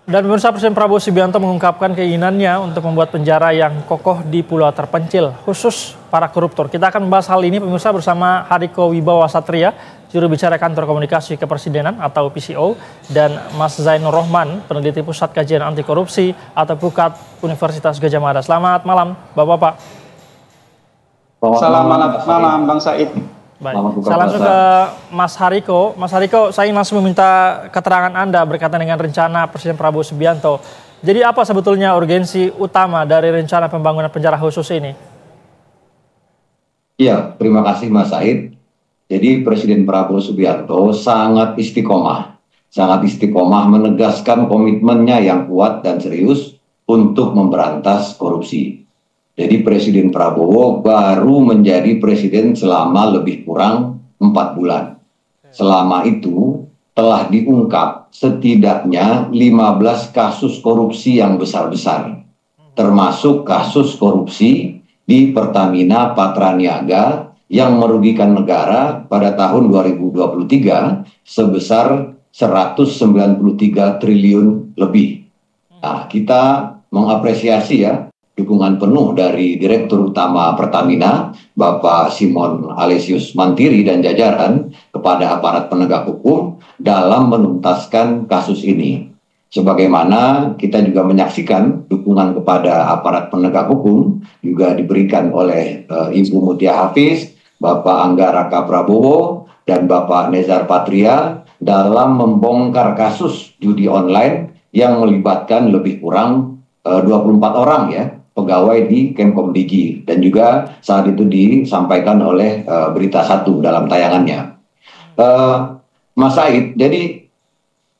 Dan pemirsa, Presiden Prabowo Subianto mengungkapkan keinginannya untuk membuat penjara yang kokoh di pulau terpencil, khusus para koruptor. Kita akan membahas hal ini pemirsa bersama Hariko Wibawa Satria, juru bicara Kantor Komunikasi Kepresidenan atau PCO, dan Mas Zainur Rohman, peneliti Pusat Kajian Anti Korupsi atau PUKAT Universitas Gadjah Mada. Selamat malam, Bapak-bapak. Selamat malam, Bang Said. Baik, saya langsung ke Mas Hariko. Mas Hariko, saya ingin langsung meminta keterangan Anda berkaitan dengan rencana Presiden Prabowo Subianto. Jadi apa sebetulnya urgensi utama dari rencana pembangunan penjara khusus ini? Iya, terima kasih Mas Said. Jadi Presiden Prabowo Subianto sangat istiqomah menegaskan komitmennya yang kuat dan serius untuk memberantas korupsi. Jadi Presiden Prabowo baru menjadi presiden selama lebih kurang 4 bulan. Selama itu telah diungkap setidaknya 15 kasus korupsi yang besar-besar. Termasuk kasus korupsi di Pertamina Patraniaga yang merugikan negara pada tahun 2023 sebesar 193 triliun lebih. Nah, kita mengapresiasi ya dukungan penuh dari Direktur Utama Pertamina, Bapak Simon Alesius Mantiri dan jajaran kepada aparat penegak hukum dalam menuntaskan kasus ini. Sebagaimana kita juga menyaksikan dukungan kepada aparat penegak hukum juga diberikan oleh Ibu Mutia Hafiz, Bapak Angga Raka Prabowo, dan Bapak Nezar Patria dalam membongkar kasus judi online yang melibatkan lebih kurang 24 orang ya, pegawai di Kemkomdigi, dan juga saat itu disampaikan oleh Berita Satu dalam tayangannya. Mas Said, jadi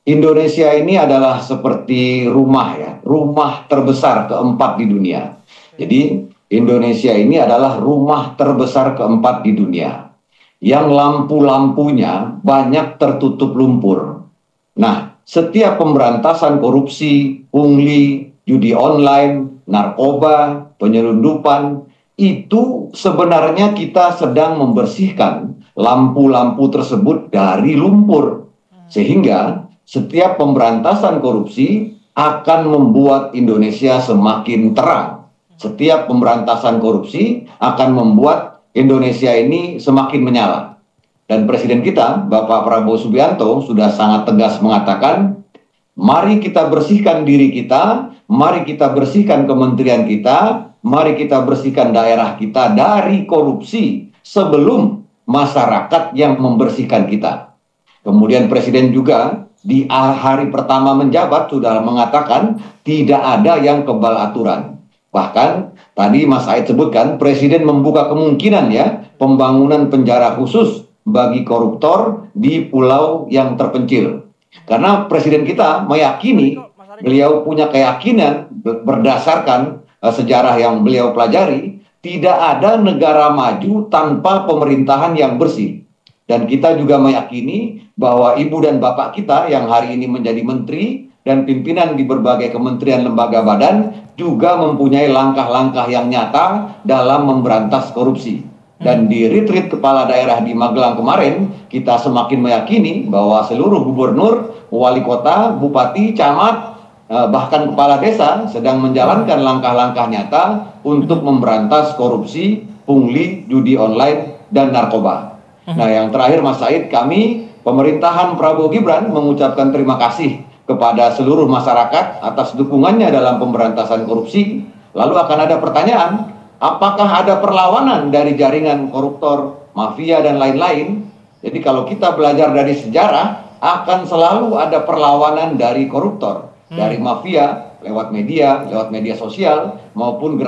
Indonesia ini adalah seperti rumah ya, rumah terbesar keempat di dunia. Jadi Indonesia ini adalah rumah terbesar keempat di dunia, yang lampu-lampunya banyak tertutup lumpur. Nah, setiap pemberantasan korupsi, pungli, judi online, narkoba, penyelundupan, itu sebenarnya kita sedang membersihkan lampu-lampu tersebut dari lumpur. Sehingga setiap pemberantasan korupsi akan membuat Indonesia semakin terang. Setiap pemberantasan korupsi akan membuat Indonesia ini semakin menyala. Dan Presiden kita, Bapak Prabowo Subianto, sudah sangat tegas mengatakan, mari kita bersihkan diri kita, mari kita bersihkan kementerian kita, mari kita bersihkan daerah kita dari korupsi sebelum masyarakat yang membersihkan kita. Kemudian Presiden juga di hari pertama menjabat sudah mengatakan tidak ada yang kebal aturan. Bahkan tadi Mas Said sebutkan Presiden membuka kemungkinan ya pembangunan penjara khusus bagi koruptor di pulau yang terpencil. Karena Presiden kita meyakini, beliau punya keyakinan berdasarkan sejarah yang beliau pelajari, tidak ada negara maju tanpa pemerintahan yang bersih. Dan kita juga meyakini bahwa ibu dan bapak kita yang hari ini menjadi menteri dan pimpinan di berbagai kementerian, lembaga, badan juga mempunyai langkah-langkah yang nyata dalam memberantas korupsi. Dan di retreat kepala daerah di Magelang kemarin, kita semakin meyakini bahwa seluruh gubernur, wali kota, bupati, camat, bahkan kepala desa sedang menjalankan langkah-langkah nyata untuk memberantas korupsi, pungli, judi online, dan narkoba. Nah, yang terakhir Mas Said, kami pemerintahan Prabowo Gibran mengucapkan terima kasih kepada seluruh masyarakat atas dukungannya dalam pemberantasan korupsi. Lalu akan ada pertanyaan, apakah ada perlawanan dari jaringan koruptor, mafia, dan lain-lain? Jadi kalau kita belajar dari sejarah, akan selalu ada perlawanan dari koruptor, dari mafia, lewat media sosial, maupun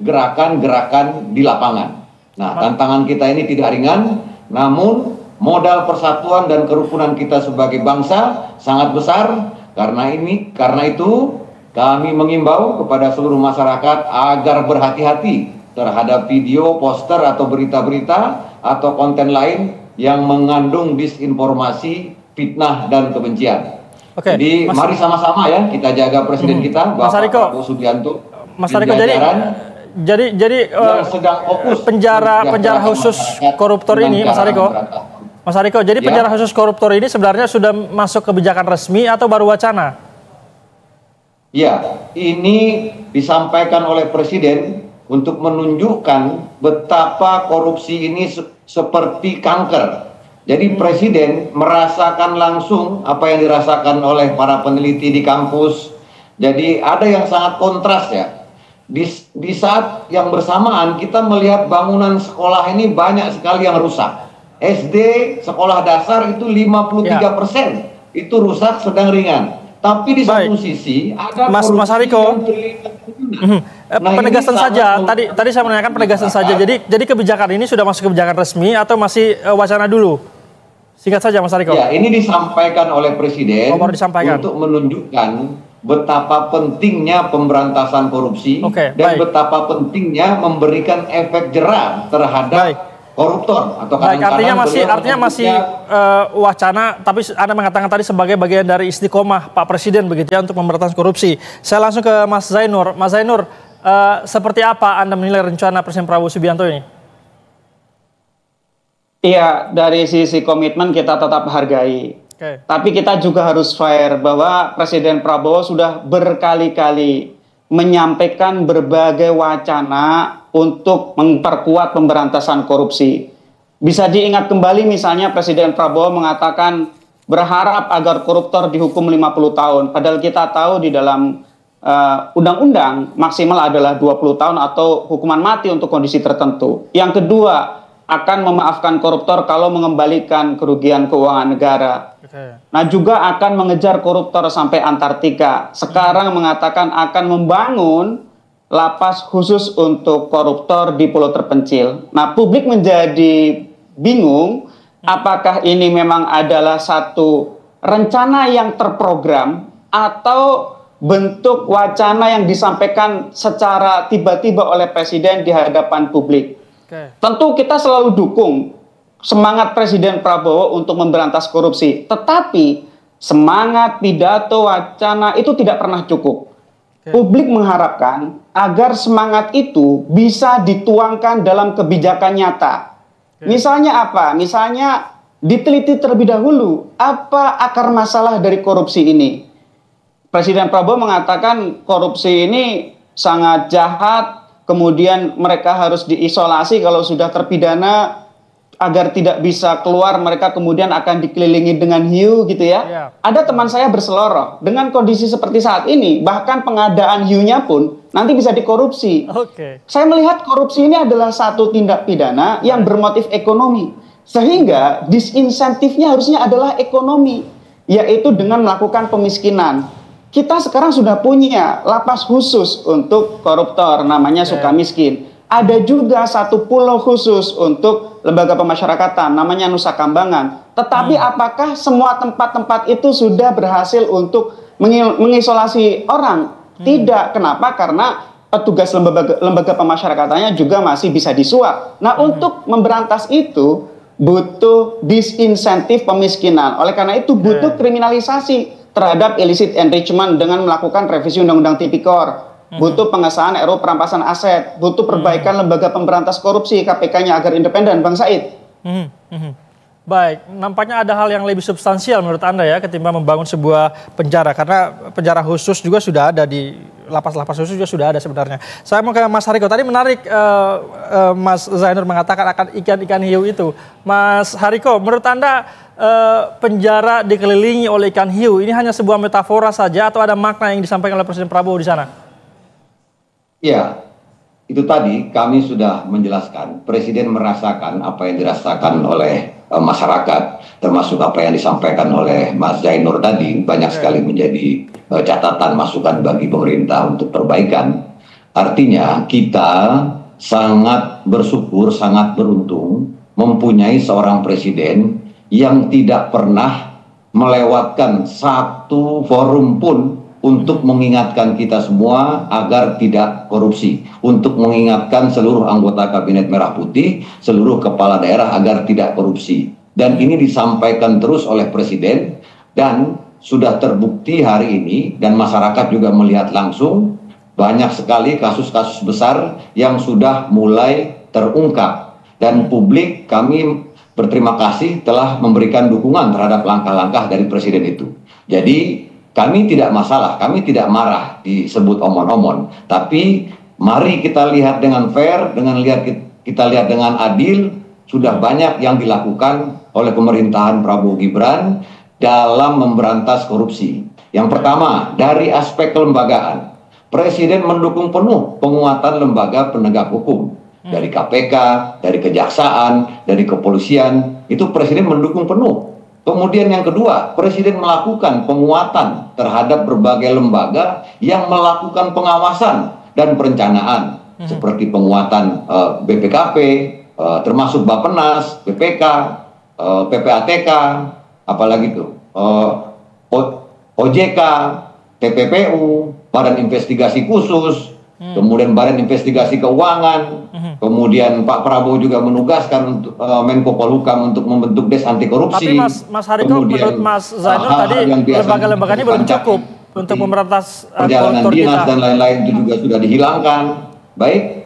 gerakan-gerakan di lapangan. Nah, tantangan kita ini tidak ringan, namun modal persatuan dan kerukunan kita sebagai bangsa sangat besar. Karena itu kami mengimbau kepada seluruh masyarakat agar berhati-hati terhadap video, poster, atau berita-berita atau konten lain yang mengandung disinformasi, fitnah, dan kebencian. Oke, jadi mari sama-sama ya kita jaga Presiden kita, Bapak Prabowo Subianto. Mas Hariko, jadi sedang fokus penjara khusus koruptor ini, Mas Hariko, Mas Hariko, jadi Ya. penjara khusus koruptor ini sebenarnya sudah masuk kebijakan resmi atau baru wacana? Ya, ini disampaikan oleh Presiden untuk menunjukkan betapa korupsi ini seperti kanker. Jadi Presiden merasakan langsung apa yang dirasakan oleh para peneliti di kampus. Jadi ada yang sangat kontras ya. Di saat yang bersamaan kita melihat bangunan sekolah ini banyak sekali yang rusak. SD sekolah dasar itu 53% itu rusak sedang ringan. Tapi di satu sisi ada Mas Hariko, penegasan saja. Tadi saya menanyakan penegasan saja. Jadi kebijakan ini sudah masuk kebijakan resmi atau masih wacana dulu? Singkat saja Mas Hariko. Ya, ini disampaikan oleh Presiden untuk menunjukkan betapa pentingnya pemberantasan korupsi dan betapa pentingnya memberikan efek jera terhadap koruptor atau artinya masih wacana, tapi Anda mengatakan tadi sebagai bagian dari istiqomah Pak Presiden begitu ya untuk pemberantasan korupsi. Saya langsung ke Mas Zainur. Mas Zainur, seperti apa Anda menilai rencana Presiden Prabowo Subianto ini? Iya, dari sisi komitmen kita tetap hargai. Tapi kita juga harus fair bahwa Presiden Prabowo sudah berkali-kali menyampaikan berbagai wacana untuk memperkuat pemberantasan korupsi. Bisa diingat kembali misalnya Presiden Prabowo mengatakan berharap agar koruptor dihukum 50 tahun. Padahal kita tahu di dalam undang-undang maksimal adalah 20 tahun atau hukuman mati untuk kondisi tertentu. Yang kedua, akan memaafkan koruptor kalau mengembalikan kerugian keuangan negara. Nah, juga akan mengejar koruptor sampai Antartika. Sekarang mengatakan akan membangun lapas khusus untuk koruptor di pulau terpencil. Nah, publik menjadi bingung apakah ini memang adalah satu rencana yang terprogram atau bentuk wacana yang disampaikan secara tiba-tiba oleh Presiden di hadapan publik. Tentu kita selalu dukung semangat Presiden Prabowo untuk memberantas korupsi, tetapi semangat pidato wacana itu tidak pernah cukup. Publik mengharapkan agar semangat itu bisa dituangkan dalam kebijakan nyata. Misalnya apa? Misalnya diteliti terlebih dahulu apa akar masalah dari korupsi ini. Presiden Prabowo mengatakan korupsi ini sangat jahat. Kemudian mereka harus diisolasi kalau sudah terpidana agar tidak bisa keluar, mereka kemudian akan dikelilingi dengan hiu gitu ya. Ada teman saya berseloroh dengan kondisi seperti saat ini, bahkan pengadaan hiunya pun nanti bisa dikorupsi. Saya melihat korupsi ini adalah satu tindak pidana yang bermotif ekonomi, sehingga disinsentifnya harusnya adalah ekonomi, yaitu dengan melakukan pemiskinan. Kita sekarang sudah punya lapas khusus untuk koruptor, namanya Sukamiskin. Ada juga satu pulau khusus untuk lembaga pemasyarakatan, namanya Nusa Kambangan. Tetapi apakah semua tempat-tempat itu sudah berhasil untuk mengisolasi orang? Tidak. Kenapa? Karena petugas lembaga pemasyarakatannya juga masih bisa disuap. Nah, untuk memberantas itu butuh disinsentif pemiskinan. Oleh karena itu butuh kriminalisasi terhadap illicit enrichment dengan melakukan revisi Undang-Undang Tipikor, butuh pengesahan RUU perampasan aset, butuh perbaikan lembaga pemberantas korupsi KPK-nya agar independen, Bang Said. Baik, nampaknya ada hal yang lebih substansial menurut Anda ya ketimbang membangun sebuah penjara, karena penjara khusus juga sudah ada di lapas-lapas khusus juga sudah ada sebenarnya. Saya mau ke Mas Hariko, tadi menarik Mas Zainur mengatakan akan ikan-ikan hiu itu. Mas Hariko, menurut Anda penjara dikelilingi oleh ikan hiu ini hanya sebuah metafora saja atau ada makna yang disampaikan oleh Presiden Prabowo di sana? Ya, itu tadi kami sudah menjelaskan. Presiden merasakan apa yang dirasakan oleh masyarakat, termasuk apa yang disampaikan oleh Mas Zainur tadi, banyak sekali menjadi catatan masukan bagi pemerintah untuk perbaikan. Artinya kita sangat bersyukur, sangat beruntung mempunyai seorang presiden yang tidak pernah melewatkan satu forum pun untuk mengingatkan kita semua agar tidak korupsi, untuk mengingatkan seluruh anggota Kabinet Merah Putih, seluruh kepala daerah agar tidak korupsi. Dan ini disampaikan terus oleh Presiden dan sudah terbukti hari ini dan masyarakat juga melihat langsung banyak sekali kasus-kasus besar yang sudah mulai terungkap. Dan publik kami berterima kasih telah memberikan dukungan terhadap langkah-langkah dari presiden itu. Jadi kami tidak masalah, kami tidak marah disebut omon-omon, tapi mari kita lihat dengan fair, kita lihat dengan adil. Sudah banyak yang dilakukan oleh pemerintahan Prabowo Gibran dalam memberantas korupsi. Yang pertama, dari aspek kelembagaan, Presiden mendukung penuh penguatan lembaga penegak hukum. Dari KPK, dari Kejaksaan, dari Kepolisian, itu Presiden mendukung penuh. Kemudian yang kedua, Presiden melakukan penguatan terhadap berbagai lembaga yang melakukan pengawasan dan perencanaan. Seperti penguatan BPKP, termasuk Bappenas, BPK, PPATK, apalagi itu, OJK, TPPU, Badan Investigasi Khusus, kemudian Badan Investigasi Keuangan, kemudian Pak Prabowo juga menugaskan untuk Menko Polhukam untuk membentuk Des Anti Korupsi. Tapi Mas Hariko, menurut Mas Zainur tadi lembaga-lembaga ini belum cukup untuk memberantas perjalanan dinas dan lain-lain itu juga sudah dihilangkan. Baik.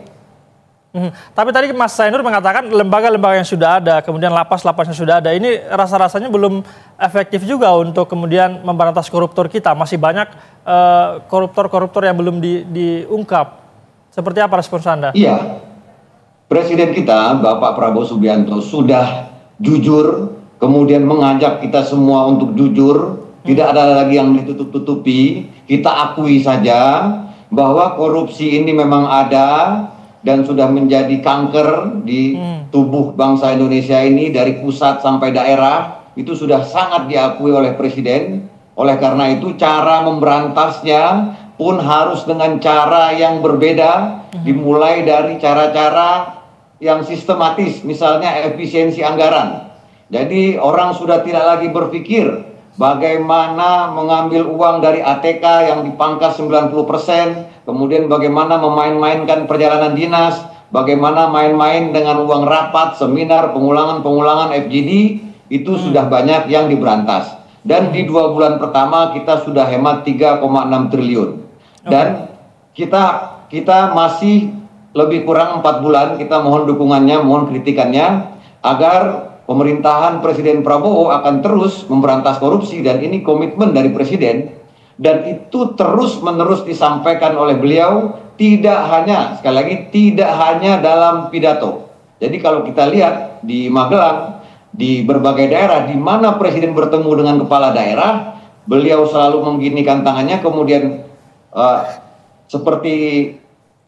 Tapi tadi Mas Zainur mengatakan lembaga-lembaga yang sudah ada, kemudian lapas-lapas yang sudah ada, ini rasa-rasanya belum efektif juga untuk kemudian memberantas koruptor kita. Masih banyak koruptor-koruptor yang belum diungkap. Seperti apa respons Anda? Iya, Presiden kita, Bapak Prabowo Subianto, sudah jujur, kemudian mengajak kita semua untuk jujur, tidak ada lagi yang ditutup-tutupi. Kita akui saja bahwa korupsi ini memang ada, dan sudah menjadi kanker di tubuh bangsa Indonesia ini dari pusat sampai daerah, itu sudah sangat diakui oleh Presiden. Oleh karena itu cara memberantasnya pun harus dengan cara yang berbeda, dimulai dari cara-cara yang sistematis, misalnya efisiensi anggaran. Jadi orang sudah tidak lagi berpikir bagaimana mengambil uang dari ATK yang dipangkas 90%, kemudian bagaimana memain-mainkan perjalanan dinas, bagaimana main-main dengan uang rapat, seminar, pengulangan FGD, itu sudah banyak yang diberantas. Dan di 2 bulan pertama kita sudah hemat 3,6 triliun. Dan kita masih lebih kurang 4 bulan, kita mohon dukungannya, mohon kritikannya, agar pemerintahan Presiden Prabowo akan terus memberantas korupsi, dan ini komitmen dari Presiden. Dan itu terus-menerus disampaikan oleh beliau, tidak hanya, sekali lagi, tidak hanya dalam pidato. Jadi kalau kita lihat di Magelang, di berbagai daerah, di mana Presiden bertemu dengan kepala daerah, beliau selalu mengginikan tangannya, kemudian seperti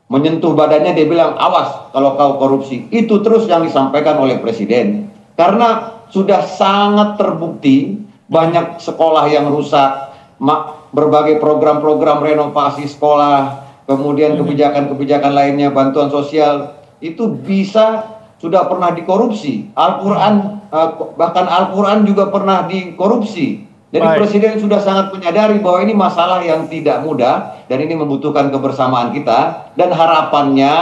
menyentuh badannya, dia bilang, awas kalau kau korupsi. Itu terus yang disampaikan oleh Presiden. Karena sudah sangat terbukti, banyak sekolah yang rusak, berbagai program-program renovasi sekolah, kemudian kebijakan-kebijakan lainnya, bantuan sosial, itu sudah pernah dikorupsi. Al-Quran, bahkan Al-Quran juga pernah dikorupsi. Jadi Presiden sudah sangat menyadari bahwa ini masalah yang tidak mudah, dan ini membutuhkan kebersamaan kita, dan harapannya,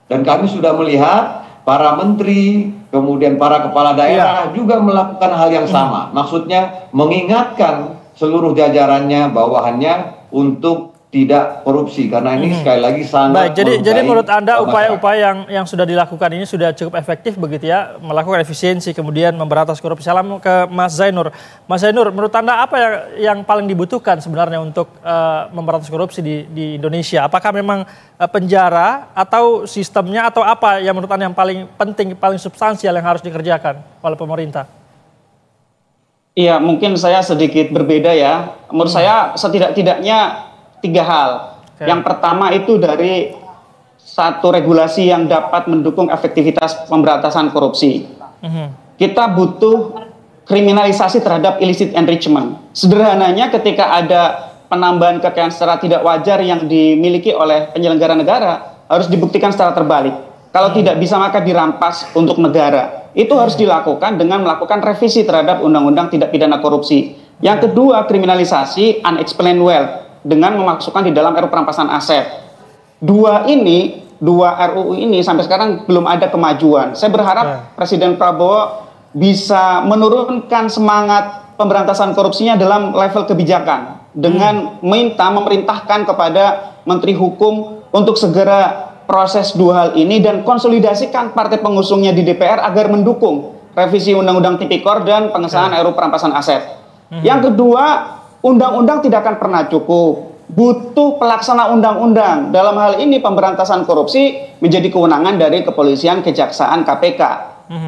dan kami sudah melihat para menteri, kemudian para kepala daerah juga melakukan hal yang sama. Maksudnya mengingatkan seluruh jajarannya, bawahannya untuk tidak korupsi, karena ini sekali lagi sangat. Baik, jadi menurut Anda upaya-upaya yang sudah dilakukan ini sudah cukup efektif begitu ya, melakukan efisiensi kemudian memberantas korupsi. Salam ke Mas Zainur. Mas Zainur, menurut Anda apa yang paling dibutuhkan sebenarnya untuk memberantas korupsi di Indonesia? Apakah memang penjara atau sistemnya, atau apa yang menurut Anda yang paling penting, paling substansial yang harus dikerjakan oleh pemerintah? Iya, mungkin saya sedikit berbeda ya. Menurut saya setidak-tidaknya 3 hal. Yang pertama itu dari satu regulasi yang dapat mendukung efektivitas pemberantasan korupsi. Kita butuh kriminalisasi terhadap illicit enrichment. Sederhananya ketika ada penambahan kekayaan secara tidak wajar yang dimiliki oleh penyelenggara negara, harus dibuktikan secara terbalik. Kalau tidak bisa maka dirampas untuk negara. Itu harus dilakukan dengan melakukan revisi terhadap undang-undang tindak pidana korupsi. Yang kedua, kriminalisasi unexplained wealth dengan memasukkan di dalam RUU perampasan aset. Dua RUU ini sampai sekarang belum ada kemajuan. Saya berharap Presiden Prabowo bisa menurunkan semangat pemberantasan korupsinya dalam level kebijakan dengan memerintahkan kepada Menteri Hukum untuk segera proses 2 hal ini dan konsolidasikan partai pengusungnya di DPR agar mendukung revisi Undang-Undang Tipikor dan pengesahan RUU perampasan aset. Yang kedua, undang-undang tidak akan pernah cukup. Butuh pelaksana undang-undang. Dalam hal ini pemberantasan korupsi menjadi kewenangan dari kepolisian, kejaksaan, KPK.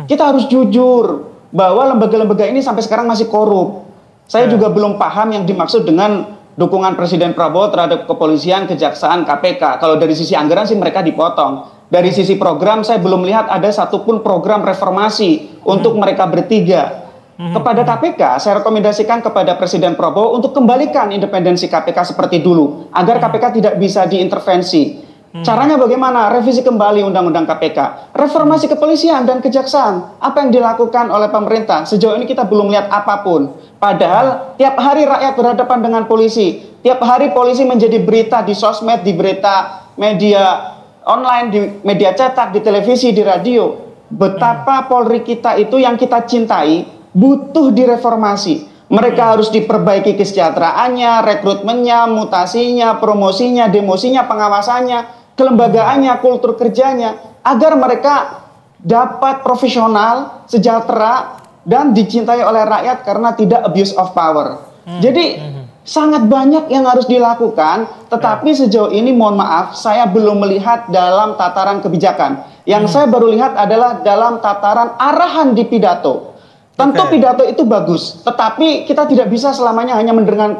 Kita harus jujur bahwa lembaga-lembaga ini sampai sekarang masih korup. Saya juga belum paham yang dimaksud dengan dukungan Presiden Prabowo terhadap kepolisian, kejaksaan, KPK. Kalau dari sisi anggaran sih mereka dipotong. Dari sisi program saya belum lihat ada satupun program reformasi untuk mereka bertiga. Kepada KPK, saya rekomendasikan kepada Presiden Prabowo untuk kembalikan independensi KPK seperti dulu, agar KPK tidak bisa diintervensi. Caranya bagaimana? Revisi kembali Undang-Undang KPK, reformasi kepolisian dan kejaksaan. Apa yang dilakukan oleh pemerintah? Sejauh ini kita belum lihat apapun. Padahal tiap hari rakyat berhadapan dengan polisi. Tiap hari polisi menjadi berita di sosmed, di berita media online, di media cetak, di televisi, di radio. Betapa Polri kita itu yang kita cintai butuh direformasi. Mereka harus diperbaiki kesejahteraannya, rekrutmennya, mutasinya, promosinya, demosinya, pengawasannya, kelembagaannya, kultur kerjanya, agar mereka dapat profesional, sejahtera, dan dicintai oleh rakyat karena tidak abuse of power. Jadi sangat banyak yang harus dilakukan, tetapi sejauh ini mohon maaf saya belum melihat dalam tataran kebijakan. Yang saya baru lihat adalah dalam tataran arahan di pidato. Tentu pidato itu bagus, tetapi kita tidak bisa selamanya hanya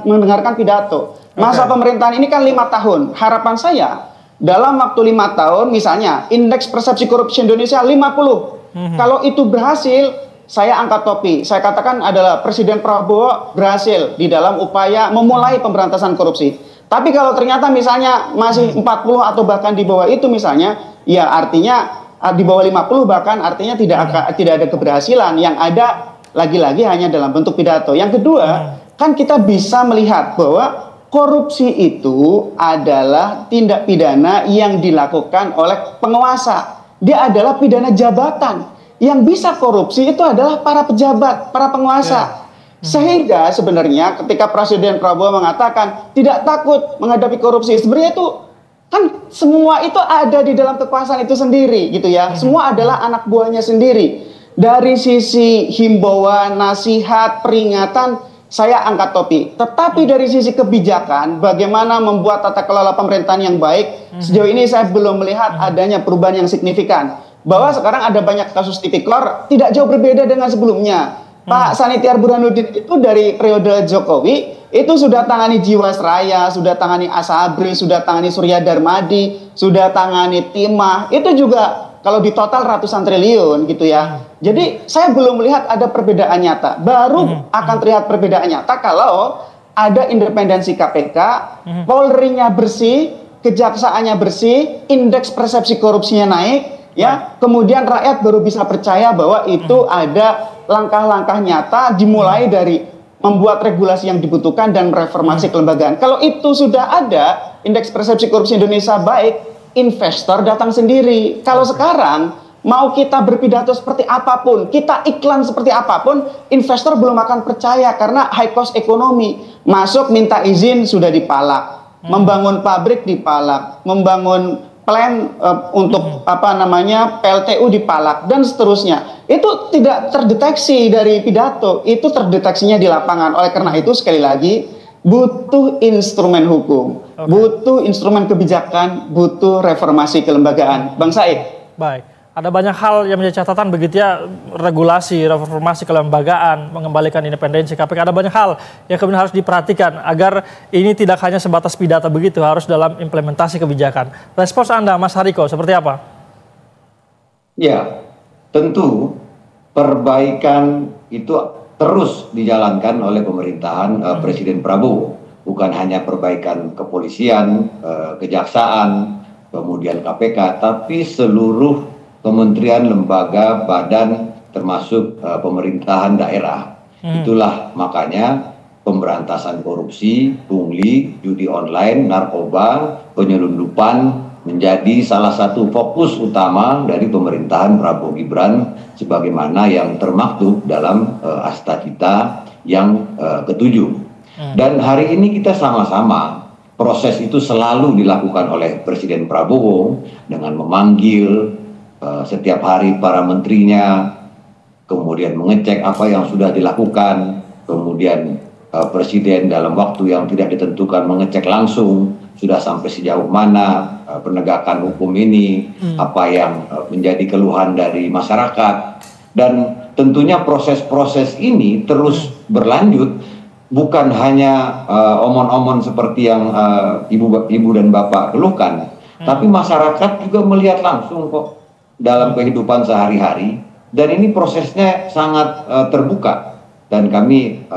mendengarkan pidato. Masa pemerintahan ini kan 5 tahun. Harapan saya dalam waktu 5 tahun, misalnya indeks persepsi korupsi Indonesia 50. Kalau itu berhasil, saya angkat topi. Saya katakan adalah Presiden Prabowo berhasil di dalam upaya memulai pemberantasan korupsi. Tapi kalau ternyata misalnya masih 40 atau bahkan di bawah itu misalnya, ya artinya di bawah 50 bahkan artinya tidak ada keberhasilan. Yang ada lagi-lagi hanya dalam bentuk pidato. Yang kedua, kan kita bisa melihat bahwa korupsi itu adalah tindak pidana yang dilakukan oleh penguasa. Dia adalah pidana jabatan. Yang bisa korupsi itu adalah para pejabat, para penguasa. Sehingga sebenarnya ketika Presiden Prabowo mengatakan tidak takut menghadapi korupsi, sebenarnya itu kan semua itu ada di dalam kekuasaan itu sendiri gitu ya. Semua adalah anak buahnya sendiri. Dari sisi himbauan, nasihat, peringatan, saya angkat topi. Tetapi dari sisi kebijakan, bagaimana membuat tata kelola pemerintahan yang baik, sejauh ini saya belum melihat adanya perubahan yang signifikan. Bahwa sekarang ada banyak kasus tipikor tidak jauh berbeda dengan sebelumnya. Pak Sanitiar Burhanuddin itu dari periode Jokowi itu sudah tangani Jiwasraya, sudah tangani Asabri, sudah tangani Surya Darmadi, sudah tangani Timah. Itu juga kalau di total ratusan triliun gitu ya. Jadi saya belum melihat ada perbedaan nyata. Baru akan terlihat perbedaan nyata kalau ada independensi KPK, Polri-nya bersih, kejaksaannya bersih, indeks persepsi korupsinya naik. Ya, kemudian rakyat baru bisa percaya bahwa itu ada langkah-langkah nyata dimulai dari membuat regulasi yang dibutuhkan dan reformasi kelembagaan. Kalau itu sudah ada, indeks persepsi korupsi Indonesia baik, investor datang sendiri. Kalau sekarang mau kita berpidato seperti apapun, kita iklan seperti apapun, investor belum akan percaya karena high cost ekonomi. Masuk minta izin sudah dipalak, membangun pabrik dipalak, membangun plan untuk PLTU dipalak dan seterusnya. Itu tidak terdeteksi dari pidato, itu terdeteksinya di lapangan. Oleh karena itu sekali lagi butuh instrumen hukum, butuh instrumen kebijakan, butuh reformasi kelembagaan. Bang Said. Baik. Ada banyak hal yang menjadi catatan begitu ya, regulasi, reformasi kelembagaan, mengembalikan independensi KPK. Ada banyak hal yang kemudian harus diperhatikan agar ini tidak hanya sebatas pidato begitu, harus dalam implementasi kebijakan. Respons Anda, Mas Hariko, seperti apa? Ya, tentu perbaikan itu terus dijalankan oleh pemerintahan Presiden Prabowo. Bukan hanya perbaikan kepolisian, kejaksaan, kemudian KPK, tapi seluruh kementerian, lembaga, badan, termasuk pemerintahan daerah. Itulah makanya pemberantasan korupsi, pungli, judi online, narkoba, penyelundupan menjadi salah satu fokus utama dari pemerintahan Prabowo Gibran sebagaimana yang termaktub dalam Asta Cita yang ketujuh. Dan hari ini kita sama-sama proses itu selalu dilakukan oleh Presiden Prabowo dengan memanggil setiap hari para menterinya, kemudian mengecek apa yang sudah dilakukan, kemudian Presiden dalam waktu yang tidak ditentukan mengecek langsung sudah sampai sejauh mana penegakan hukum ini, apa yang menjadi keluhan dari masyarakat. Dan tentunya proses-proses ini terus berlanjut, bukan hanya omon-omon seperti yang ibu dan bapak keluhkan, tapi masyarakat juga melihat langsung kok dalam kehidupan sehari-hari, dan ini prosesnya sangat terbuka. Dan kami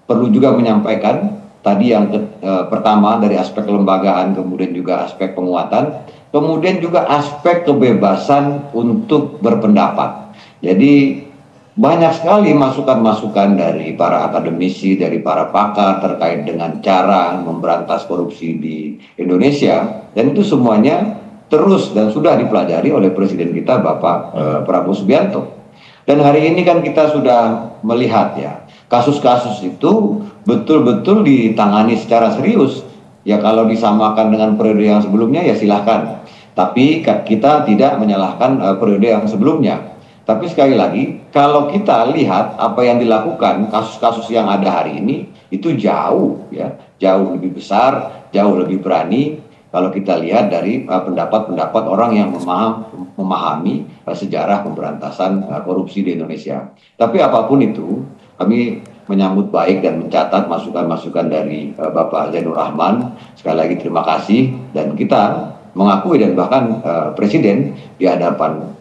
perlu juga menyampaikan tadi yang pertama dari aspek kelembagaan, kemudian juga aspek penguatan, kemudian juga aspek kebebasan untuk berpendapat. Jadi banyak sekali masukan-masukan dari para akademisi, dari para pakar terkait dengan cara memberantas korupsi di Indonesia, dan itu semuanya terus dan sudah dipelajari oleh Presiden kita Bapak Prabowo Subianto. Dan hari ini kan kita sudah melihat ya, kasus-kasus itu betul-betul ditangani secara serius. Ya kalau disamakan dengan periode yang sebelumnya ya silahkan. Tapi kita tidak menyalahkan periode yang sebelumnya. Tapi sekali lagi, kalau kita lihat apa yang dilakukan, kasus-kasus yang ada hari ini, itu jauh lebih besar, jauh lebih berani. Kalau kita lihat dari pendapat-pendapat orang yang memahami sejarah pemberantasan korupsi di Indonesia. Tapi apapun itu, kami menyambut baik dan mencatat masukan-masukan dari Bapak Zainur Rahman. Sekali lagi terima kasih, dan kita mengakui dan bahkan Presiden di hadapan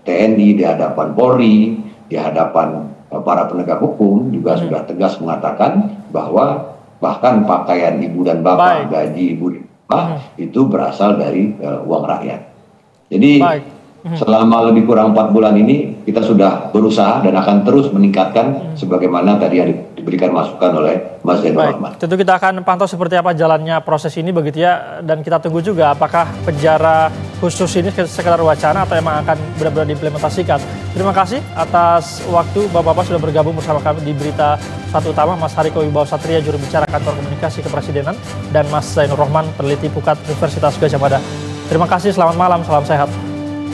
TNI, di hadapan Polri, di hadapan para penegak hukum juga sudah tegas mengatakan bahwa bahkan pakaian ibu dan bapak, gaji ibu dan bapak itu berasal dari uang rakyat. Jadi selama lebih kurang 4 bulan ini kita sudah berusaha dan akan terus meningkatkan sebagaimana tadi yang diberikan masukan oleh Mas Zainur Rahman. Tentu kita akan pantau seperti apa jalannya proses ini begitu ya, dan kita tunggu juga apakah penjara khusus ini sekedar wacana atau emang akan benar-benar diimplementasikan. Terima kasih atas waktu Bapak-Bapak sudah bergabung bersama kami di Berita Satu Utama, Mas Hariko Wibawa Satria, juru bicara Kantor Komunikasi Kepresidenan, dan Mas Zainur Rahman, peneliti Pukat Universitas Gadjah Mada. Terima kasih, selamat malam, salam sehat.